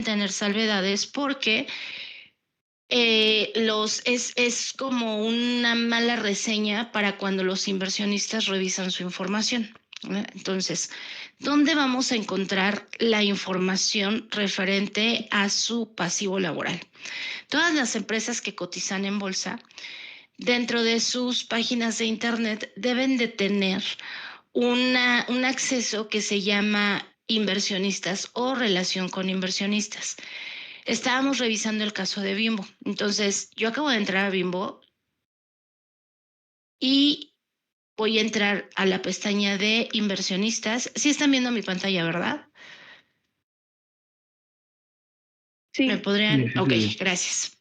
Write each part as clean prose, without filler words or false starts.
tener salvedades porque es como una mala reseña para cuando los inversionistas revisan su información, ¿no? Entonces, ¿dónde vamos a encontrar la información referente a su pasivo laboral? Todas las empresas que cotizan en bolsa, dentro de sus páginas de internet, deben de tener un acceso que se llama inversionistas o relación con inversionistas. Estábamos revisando el caso de Bimbo. Entonces, yo acabo de entrar a Bimbo y voy a entrar a la pestaña de inversionistas. Sí están viendo mi pantalla, ¿verdad? ¿Me Sí, podrían? Ok, Sí. gracias.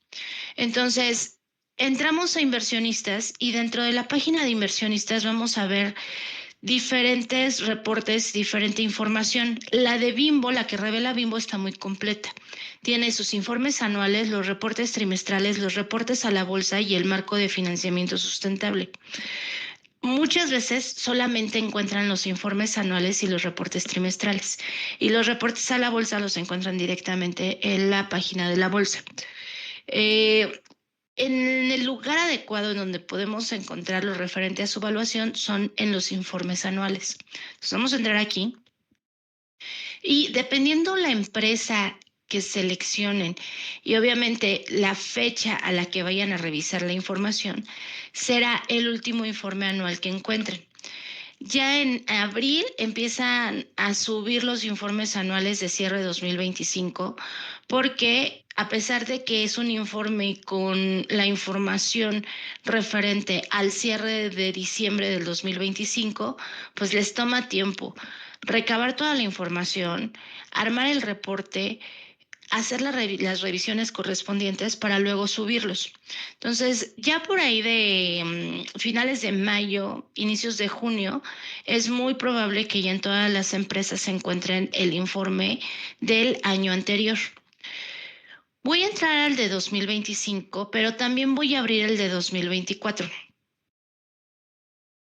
Entonces, entramos a inversionistas y dentro de la página de inversionistas vamos a ver diferentes reportes, diferente información. La de Bimbo, la que revela Bimbo, está muy completa. Tiene sus informes anuales, los reportes trimestrales, los reportes a la bolsa y el marco de financiamiento sustentable. Muchas veces solamente encuentran los informes anuales y los reportes trimestrales. Y los reportes a la bolsa los encuentran directamente en la página de la bolsa. En el lugar adecuado en donde podemos encontrar lo referente a su evaluación son en los informes anuales. Entonces vamos a entrar aquí y dependiendo la empresa que seleccionen y obviamente la fecha a la que vayan a revisar la información, será el último informe anual que encuentren. Ya en abril empiezan a subir los informes anuales de cierre 2025 porque a pesar de que es un informe con la información referente al cierre de diciembre del 2025, pues les toma tiempo recabar toda la información, armar el reporte, hacer las revisiones correspondientes para luego subirlos. Entonces, ya por ahí de finales de mayo, inicios de junio, es muy probable que ya en todas las empresas se encuentren el informe del año anterior. Voy a entrar al de 2025, pero también voy a abrir el de 2024.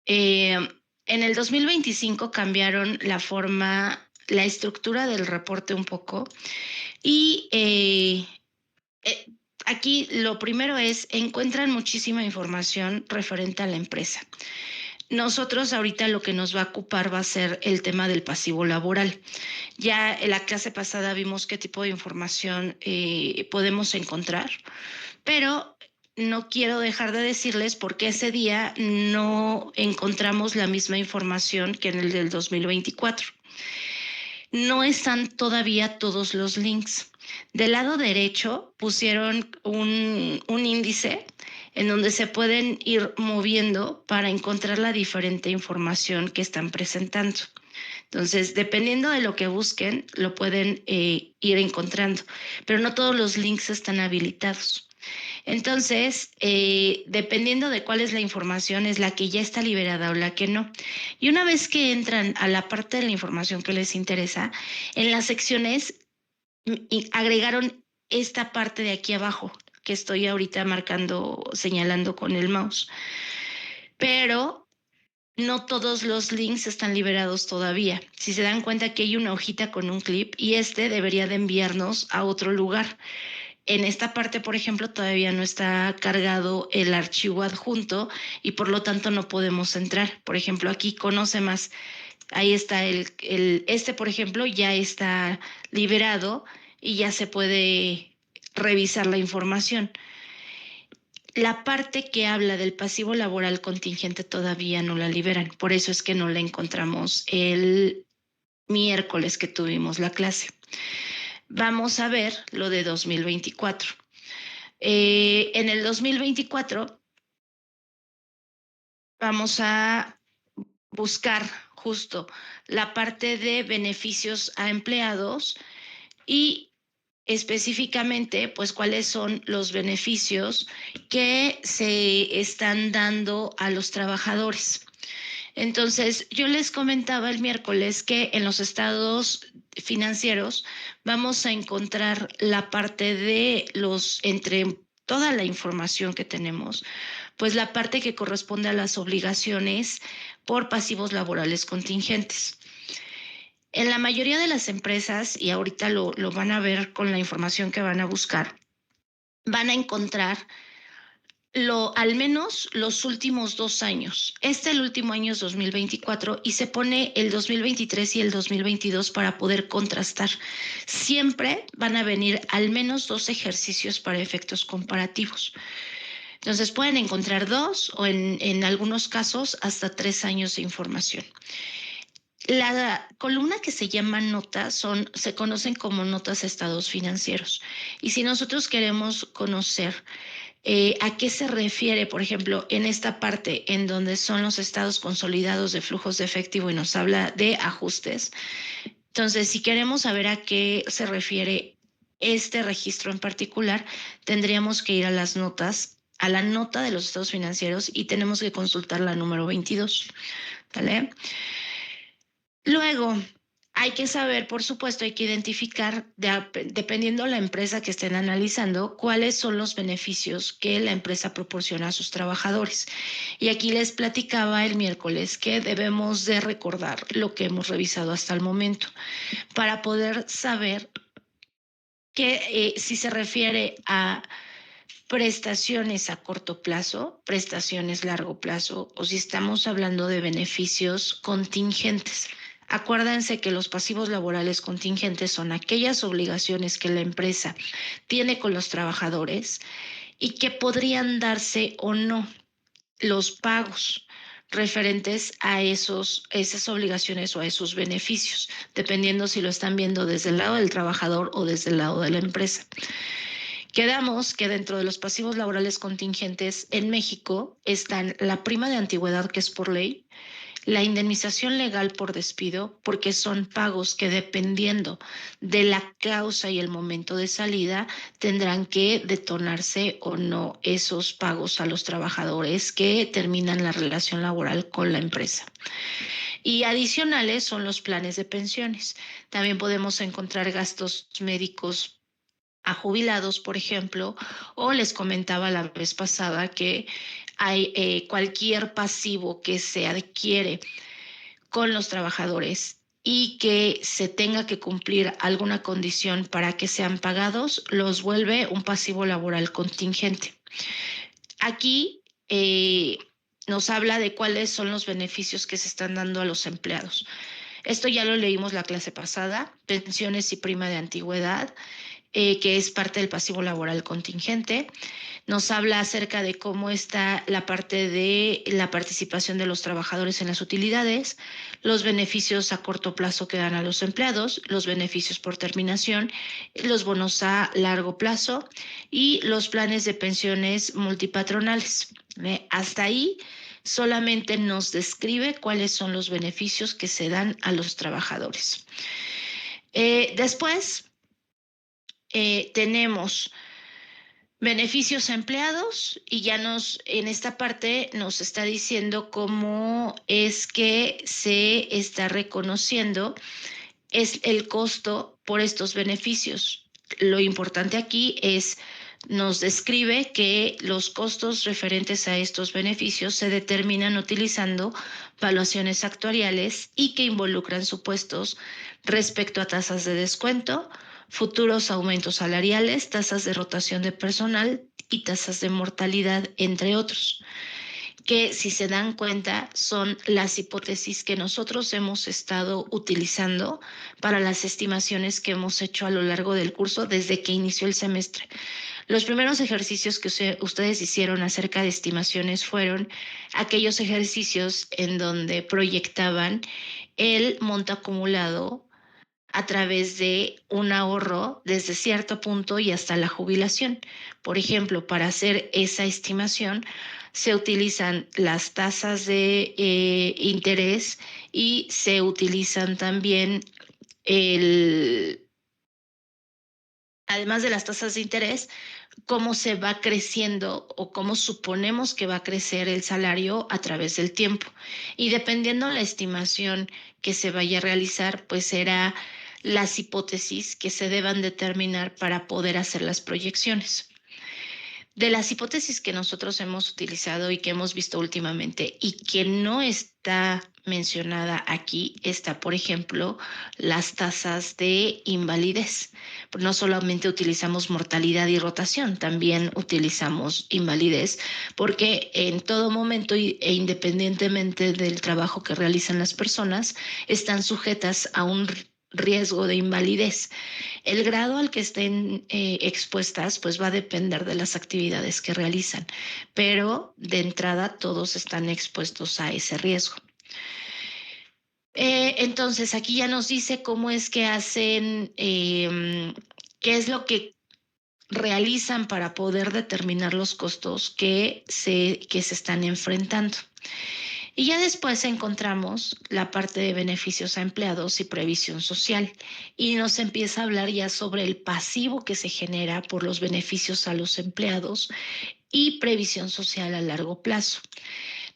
En el 2025 cambiaron la estructura del reporte un poco y aquí lo primero es, encuentran muchísima información referente a la empresa. Nosotros ahorita lo que nos va a ocupar va a ser el tema del pasivo laboral. Ya en la clase pasada vimos qué tipo de información podemos encontrar, pero no quiero dejar de decirles por qué ese día no encontramos la misma información que en el del 2024. No están todavía todos los links. Del lado derecho pusieron un índice en donde se pueden ir moviendo para encontrar la diferente información que están presentando. Entonces, dependiendo de lo que busquen, lo pueden ir encontrando, pero no todos los links están habilitados. Entonces, dependiendo de cuál es la información, es la que ya está liberada o la que no. Y una vez que entran a la parte de la información que les interesa, en las secciones agregaron esta parte de aquí abajo que estoy ahorita marcando, señalando con el mouse. Pero no todos los links están liberados todavía. Si se dan cuenta que hay una hojita con un clip y debería de enviarnos a otro lugar. En esta parte, por ejemplo, todavía no está cargado el archivo adjunto y por lo tanto no podemos entrar. Por ejemplo, aquí conoce más. Ahí está por ejemplo, ya está liberado y ya se puede revisar la información. La parte que habla del pasivo laboral contingente todavía no la liberan. Por eso es que no la encontramos el miércoles que tuvimos la clase. Vamos a ver lo de 2024. En el 2024 vamos a buscar justo la parte de beneficios a empleados y específicamente, pues, cuáles son los beneficios que se están dando a los trabajadores. Entonces, yo les comentaba el miércoles que en los estados financieros vamos a encontrar la parte de entre toda la información que tenemos, pues la parte que corresponde a las obligaciones por pasivos laborales contingentes. En la mayoría de las empresas, y ahorita lo van a ver con la información que van a buscar, van a encontrar al menos los últimos 2 años. El último año es 2024 y se pone el 2023 y el 2022 para poder contrastar. Siempre van a venir al menos 2 ejercicios para efectos comparativos. Entonces pueden encontrar 2 o en algunos casos hasta 3 años de información. La columna que se llama notas se conocen como notas a estados financieros. Y si nosotros queremos conocer ¿a qué se refiere, por ejemplo, en esta parte en donde son los estados consolidados de flujos de efectivo y nos habla de ajustes? Entonces, si queremos saber a qué se refiere este registro en particular, tendríamos que ir a las notas, a la nota de los estados financieros y tenemos que consultar la número 22. ¿Vale? Luego, hay que saber, por supuesto, hay que identificar, dependiendo de la empresa que estén analizando, cuáles son los beneficios que la empresa proporciona a sus trabajadores. Y aquí les platicaba el miércoles que debemos de recordar lo que hemos revisado hasta el momento para poder saber que si se refiere a prestaciones a corto plazo, prestaciones a largo plazo, o si estamos hablando de beneficios contingentes. Acuérdense que los pasivos laborales contingentes son aquellas obligaciones que la empresa tiene con los trabajadores y que podrían darse o no los pagos referentes a esas obligaciones o a esos beneficios, dependiendo si lo están viendo desde el lado del trabajador o desde el lado de la empresa. Quedamos que dentro de los pasivos laborales contingentes en México están la prima de antigüedad, que es por ley, la indemnización legal por despido, porque son pagos que dependiendo de la causa y el momento de salida, tendrán que detonarse o no esos pagos a los trabajadores que terminan la relación laboral con la empresa. Y adicionales son los planes de pensiones. También podemos encontrar gastos médicos a jubilados, por ejemplo, o les comentaba la vez pasada que hay cualquier pasivo que se adquiere con los trabajadores y que se tenga que cumplir alguna condición para que sean pagados, los vuelve un pasivo laboral contingente. Aquí nos habla de cuáles son los beneficios que se están dando a los empleados. Esto ya lo leímos la clase pasada, pensiones y prima de antigüedad, que es parte del pasivo laboral contingente. Nos habla acerca de cómo está la parte de la participación de los trabajadores en las utilidades, los beneficios a corto plazo que dan a los empleados, los beneficios por terminación, los bonos a largo plazo y los planes de pensiones multipatronales. Hasta ahí solamente nos describe cuáles son los beneficios que se dan a los trabajadores. Después, tenemos beneficios a empleados y ya en esta parte nos está diciendo cómo es que se está reconociendo es el costo por estos beneficios. Lo importante aquí nos describe que los costos referentes a estos beneficios se determinan utilizando valuaciones actuariales y que involucran supuestos respecto a tasas de descuento, futuros aumentos salariales, tasas de rotación de personal y tasas de mortalidad, entre otros, que si se dan cuenta son las hipótesis que nosotros hemos estado utilizando para las estimaciones que hemos hecho a lo largo del curso desde que inició el semestre. Los primeros ejercicios que ustedes hicieron acerca de estimaciones fueron aquellos ejercicios en donde proyectaban el monto acumulado a través de un ahorro desde cierto punto y hasta la jubilación. Por ejemplo, para hacer esa estimación se utilizan las tasas de interés y se utilizan también además de las tasas de interés, cómo se va creciendo o cómo suponemos que va a crecer el salario a través del tiempo. Y dependiendo de la estimación que se vaya a realizar, pues será las hipótesis que se deban determinar para poder hacer las proyecciones. De las hipótesis que nosotros hemos utilizado y que hemos visto últimamente y que no está mencionada aquí está, por ejemplo, las tasas de invalidez. No solamente utilizamos mortalidad y rotación, también utilizamos invalidez, porque en todo momento e independientemente del trabajo que realizan las personas, están sujetas a un riesgo de invalidez. El grado al que estén expuestas pues va a depender de las actividades que realizan, pero de entrada todos están expuestos a ese riesgo. Entonces aquí ya nos dice cómo es que hacen, qué es lo que realizan para poder determinar los costos que se están enfrentando. Y ya después encontramos la parte de beneficios a empleados y previsión social. Y nos empieza a hablar ya sobre el pasivo que se genera por los beneficios a los empleados y previsión social a largo plazo.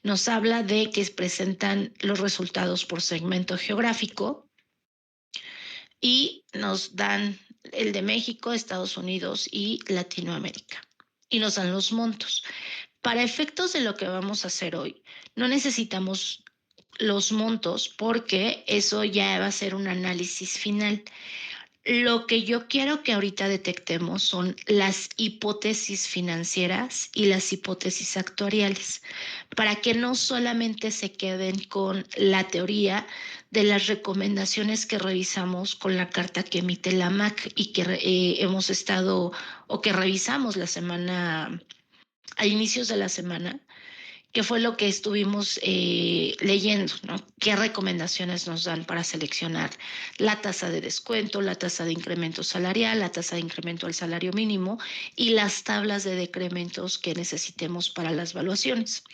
Nos habla de que presentan los resultados por segmento geográfico y nos dan el de México, Estados Unidos y Latinoamérica. Y nos dan los montos. Para efectos de lo que vamos a hacer hoy, no necesitamos los montos porque eso ya va a ser un análisis final. Lo que yo quiero que ahorita detectemos son las hipótesis financieras y las hipótesis actuariales, para que no solamente se queden con la teoría de las recomendaciones que revisamos con la carta que emite la MAC y que hemos estado o que revisamos la semana, a inicios de la semana, que fue lo que estuvimos leyendo, ¿no? ¿Qué recomendaciones nos dan para seleccionar la tasa de descuento, la tasa de incremento salarial, la tasa de incremento al salario mínimo y las tablas de decrementos que necesitemos para las evaluaciones?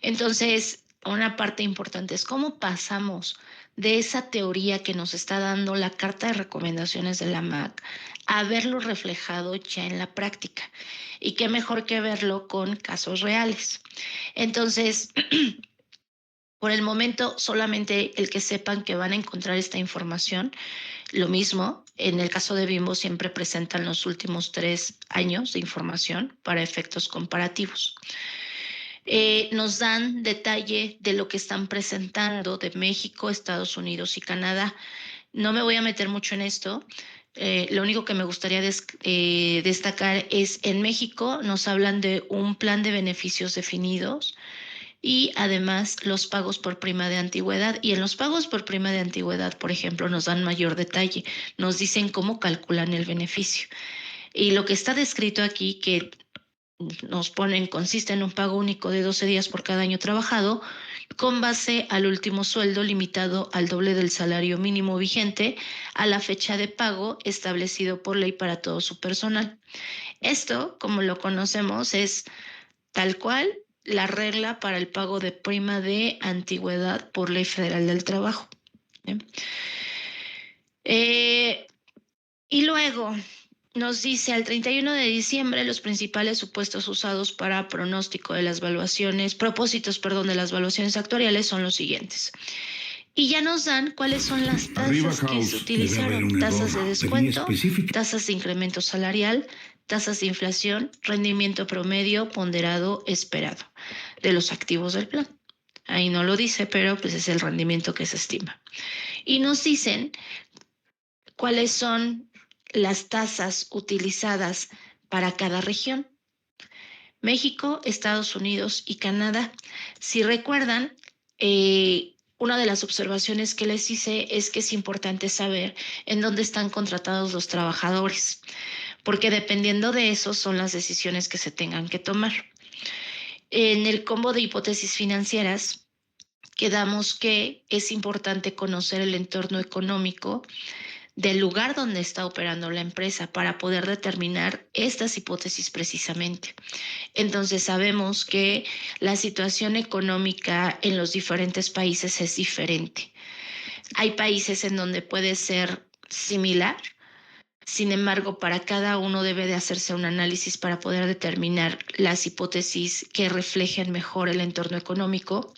Entonces, una parte importante es cómo pasamos de esa teoría que nos está dando la carta de recomendaciones de la MAC a verlo reflejado ya en la práctica. Y qué mejor que verlo con casos reales. Entonces, por el momento, solamente el que sepan que van a encontrar esta información, lo mismo, en el caso de Bimbo siempre presentan los últimos 3 años de información para efectos comparativos. Nos dan detalle de lo que están presentando de México, Estados Unidos y Canadá. No me voy a meter mucho en esto. Lo único que me gustaría destacar es en México nos hablan de un plan de beneficios definidos y además los pagos por prima de antigüedad. Y en los pagos por prima de antigüedad, por ejemplo, nos dan mayor detalle, nos dicen cómo calculan el beneficio. Y lo que está descrito aquí, que nos ponen, consiste en un pago único de 12 días por cada año trabajado, con base al último sueldo limitado al doble del salario mínimo vigente a la fecha de pago establecido por ley para todo su personal. Esto, como lo conocemos, es tal cual la regla para el pago de prima de antigüedad por Ley Federal del Trabajo. Y luego nos dice al 31 de diciembre los principales supuestos usados para pronóstico de las evaluaciones, propósitos, perdón, de las evaluaciones actuariales son los siguientes. Y ya nos dan cuáles son las tasas que se utilizaron, tasas de descuento, tasas de incremento salarial, tasas de inflación, rendimiento promedio, ponderado, esperado de los activos del plan. Ahí no lo dice, pero pues es el rendimiento que se estima. Y nos dicen cuáles son las tasas utilizadas para cada región. México, Estados Unidos y Canadá. Si recuerdan, una de las observaciones que les hice es que es importante saber en dónde están contratados los trabajadores, porque dependiendo de eso son las decisiones que se tengan que tomar. En el combo de hipótesis financieras, quedamos que es importante conocer el entorno económico del lugar donde está operando la empresa para poder determinar estas hipótesis precisamente. Entonces sabemos que la situación económica en los diferentes países es diferente. Hay países en donde puede ser similar, sin embargo, para cada uno debe de hacerse un análisis para poder determinar las hipótesis que reflejen mejor el entorno económico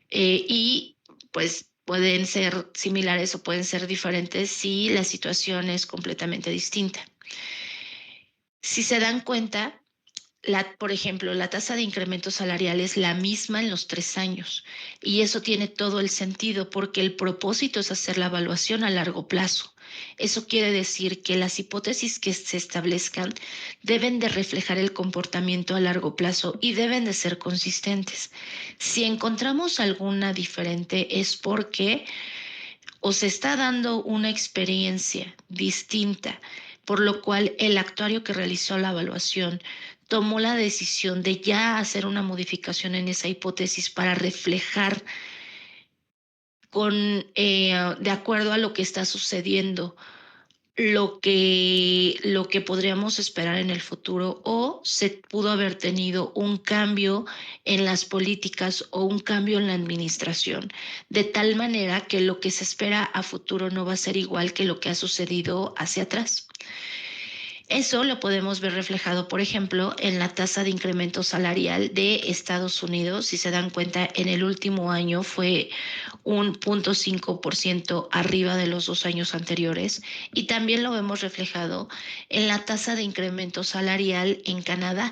y pues pueden ser similares o pueden ser diferentes si la situación es completamente distinta. Si se dan cuenta, Por ejemplo, la tasa de incremento salarial es la misma en los 3 años y eso tiene todo el sentido porque el propósito es hacer la evaluación a largo plazo. Eso quiere decir que las hipótesis que se establezcan deben de reflejar el comportamiento a largo plazo y deben de ser consistentes. Si encontramos alguna diferente es porque o se está dando una experiencia distinta, por lo cual el actuario que realizó la evaluación tomó la decisión de ya hacer una modificación en esa hipótesis para reflejar de acuerdo a lo que está sucediendo lo que podríamos esperar en el futuro, o se pudo haber tenido un cambio en las políticas o un cambio en la administración, de tal manera que lo que se espera a futuro no va a ser igual que lo que ha sucedido hacia atrás. Eso lo podemos ver reflejado, por ejemplo, en la tasa de incremento salarial de Estados Unidos. Si se dan cuenta, en el último año fue un 0.5% arriba de los 2 años anteriores. Y también lo vemos reflejado en la tasa de incremento salarial en Canadá,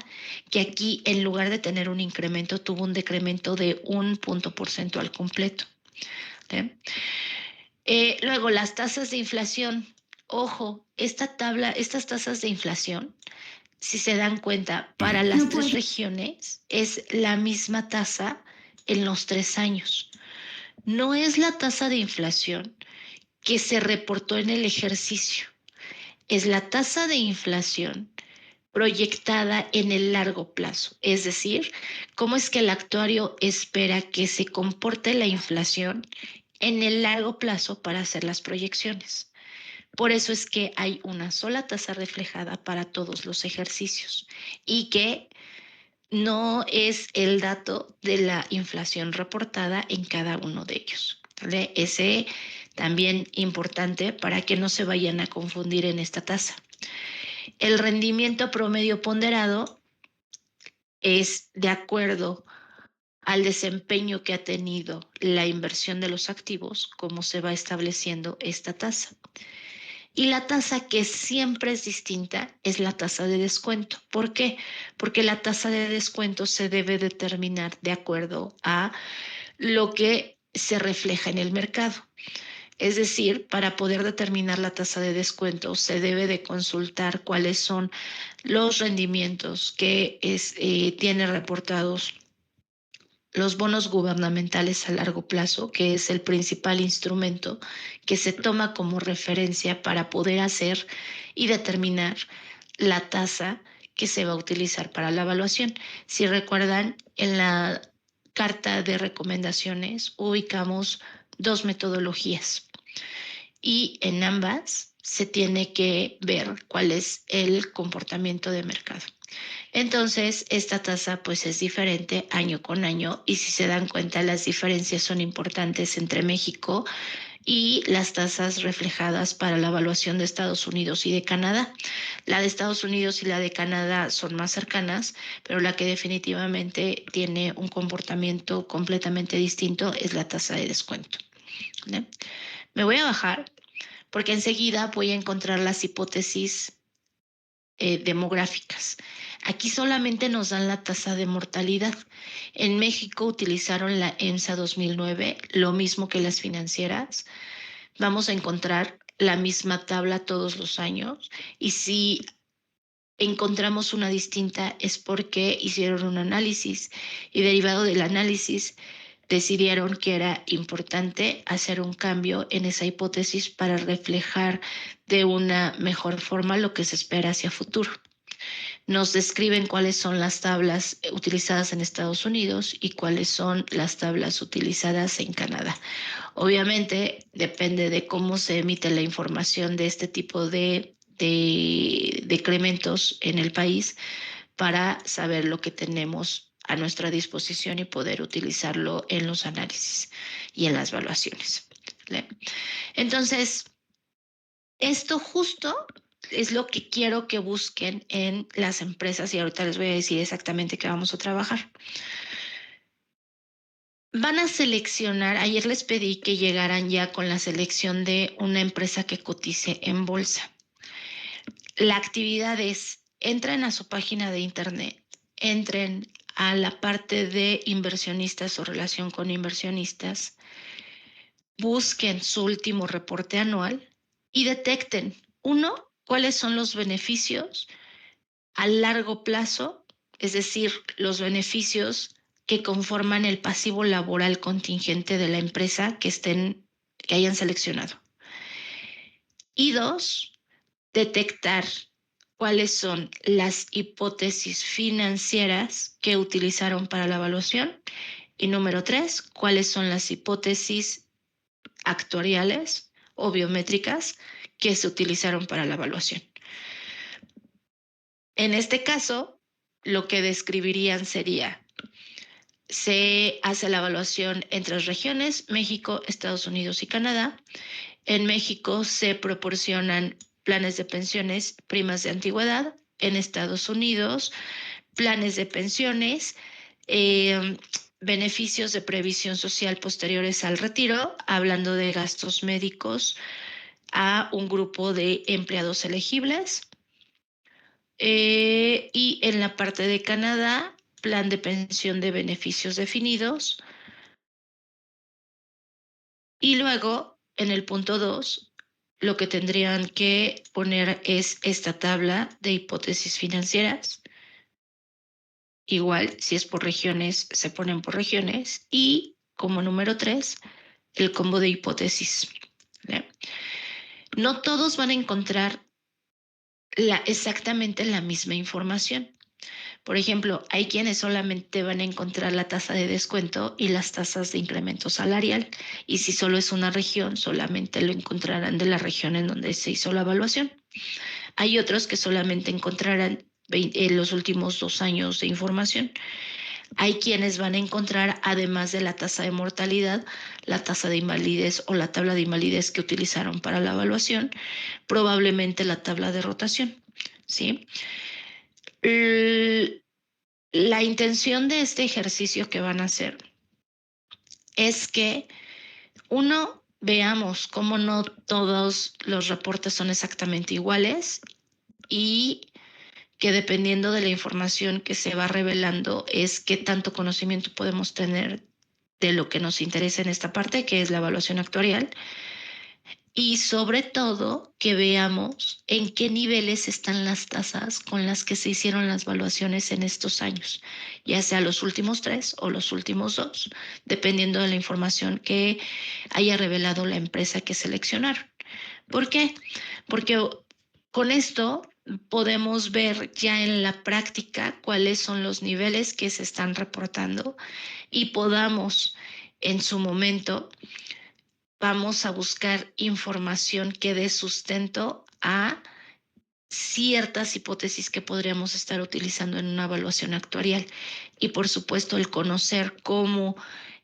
que aquí en lugar de tener un incremento, tuvo un decremento de 1 punto al completo. ¿Sí? Luego, las tasas de inflación. Ojo, estas tasas de inflación, si se dan cuenta, para las tres regiones es la misma tasa en los 3 años. No es la tasa de inflación que se reportó en el ejercicio, es la tasa de inflación proyectada en el largo plazo. Es decir, cómo es que el actuario espera que se comporte la inflación en el largo plazo para hacer las proyecciones. Por eso es que hay una sola tasa reflejada para todos los ejercicios y que no es el dato de la inflación reportada en cada uno de ellos. ¿Vale? Ese también importante para que no se vayan a confundir en esta tasa. El rendimiento promedio ponderado es de acuerdo al desempeño que ha tenido la inversión de los activos, como se va estableciendo esta tasa. Y la tasa que siempre es distinta es la tasa de descuento. ¿Por qué? Porque la tasa de descuento se debe determinar de acuerdo a lo que se refleja en el mercado. Es decir, para poder determinar la tasa de descuento se debe de consultar cuáles son los rendimientos que tiene reportados los bonos gubernamentales a largo plazo, que es el principal instrumento que se toma como referencia para poder hacer y determinar la tasa que se va a utilizar para la evaluación. Si recuerdan, en la carta de recomendaciones ubicamos 2 metodologías y en ambas se tiene que ver cuál es el comportamiento de mercado. Entonces, esta tasa pues es diferente año con año y si se dan cuenta las diferencias son importantes entre México y las tasas reflejadas para la evaluación de Estados Unidos y de Canadá. La de Estados Unidos y la de Canadá son más cercanas, pero la que definitivamente tiene un comportamiento completamente distinto es la tasa de descuento. ¿Vale? Me voy a bajar porque enseguida voy a encontrar las hipótesis demográficas. Aquí solamente nos dan la tasa de mortalidad. En México utilizaron la EMSA 2009, lo mismo que las financieras. Vamos a encontrar la misma tabla todos los años y si encontramos una distinta es porque hicieron un análisis y derivado del análisis decidieron que era importante hacer un cambio en esa hipótesis para reflejar de una mejor forma lo que se espera hacia futuro. Nos describen cuáles son las tablas utilizadas en Estados Unidos y cuáles son las tablas utilizadas en Canadá. Obviamente depende de cómo se emite la información de este tipo de decrementos en el país para saber lo que tenemos a nuestra disposición y poder utilizarlo en los análisis y en las evaluaciones. ¿Vale? Entonces, esto justo es lo que quiero que busquen en las empresas y ahorita les voy a decir exactamente qué vamos a trabajar. Van a seleccionar, ayer les pedí que llegaran ya con la selección de una empresa que cotice en bolsa. La actividad es, entren a su página de internet entren a la parte de inversionistas o relación con inversionistas, busquen su último reporte anual y detecten, uno, cuáles son los beneficios a largo plazo, es decir, los beneficios que conforman el pasivo laboral contingente de la empresa que hayan seleccionado. Y dos, detectar cuáles son las hipótesis financieras que utilizaron para la evaluación. Y número tres, cuáles son las hipótesis actuariales o biométricas que se utilizaron para la evaluación. En este caso, lo que describirían sería: se hace la evaluación en 3 regiones, México, Estados Unidos y Canadá. En México se proporcionan planes de pensiones, primas de antigüedad. En Estados Unidos, planes de pensiones, beneficios de previsión social posteriores al retiro, hablando de gastos médicos a un grupo de empleados elegibles. Y en la parte de Canadá, plan de pensión de beneficios definidos. Y luego, en el punto 2, lo que tendrían que poner es esta tabla de hipótesis financieras. Igual, si es por regiones, se ponen por regiones. Y como número 3, el combo de hipótesis. ¿Vale? No todos van a encontrar exactamente la misma información. Por ejemplo, hay quienes solamente van a encontrar la tasa de descuento y las tasas de incremento salarial. Y si solo es una región, solamente lo encontrarán de la región en donde se hizo la evaluación. Hay otros que solamente encontrarán los últimos 2 años de información. Hay quienes van a encontrar, además de la tasa de mortalidad, la tasa de invalidez o la tabla de invalidez que utilizaron para la evaluación, probablemente la tabla de rotación, ¿sí? La intención de este ejercicio que van a hacer es que, uno, veamos cómo no todos los reportes son exactamente iguales y que dependiendo de la información que se va revelando es qué tanto conocimiento podemos tener de lo que nos interesa en esta parte, que es la evaluación actuarial. Y sobre todo que veamos en qué niveles están las tasas con las que se hicieron las evaluaciones en estos años, ya sea los últimos 3 o los últimos 2, dependiendo de la información que haya revelado la empresa que seleccionaron. ¿Por qué? Porque con esto podemos ver ya en la práctica cuáles son los niveles que se están reportando y podamos en su momento vamos a buscar información que dé sustento a ciertas hipótesis que podríamos estar utilizando en una evaluación actuarial. Y por supuesto, el conocer cómo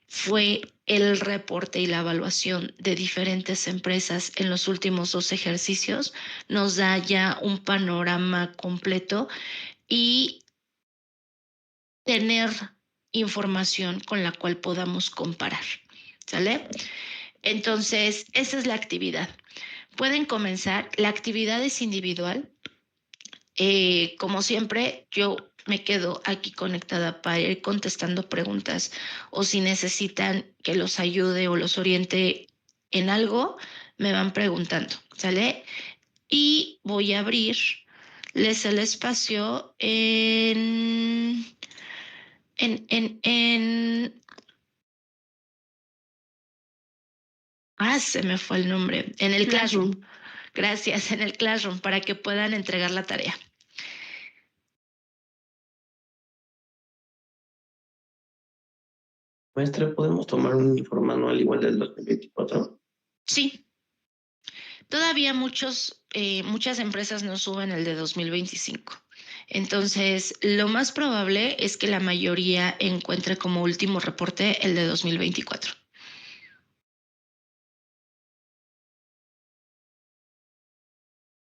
fue el reporte y la evaluación de diferentes empresas en los últimos 2 ejercicios nos da ya un panorama completo y tener información con la cual podamos comparar. ¿Sale? Entonces, esa es la actividad. Pueden comenzar. La actividad es individual. Como siempre, yo me quedo aquí conectada para ir contestando preguntas o si necesitan que los ayude o los oriente en algo, me van preguntando, ¿sale? Y voy a abrirles el espacio se me fue el nombre. En el Classroom. Gracias, en el Classroom, para que puedan entregar la tarea. Maestra, ¿podemos tomar un informe anual igual del 2024? Sí. Todavía muchas empresas no suben el de 2025. Entonces, lo más probable es que la mayoría encuentre como último reporte el de 2024.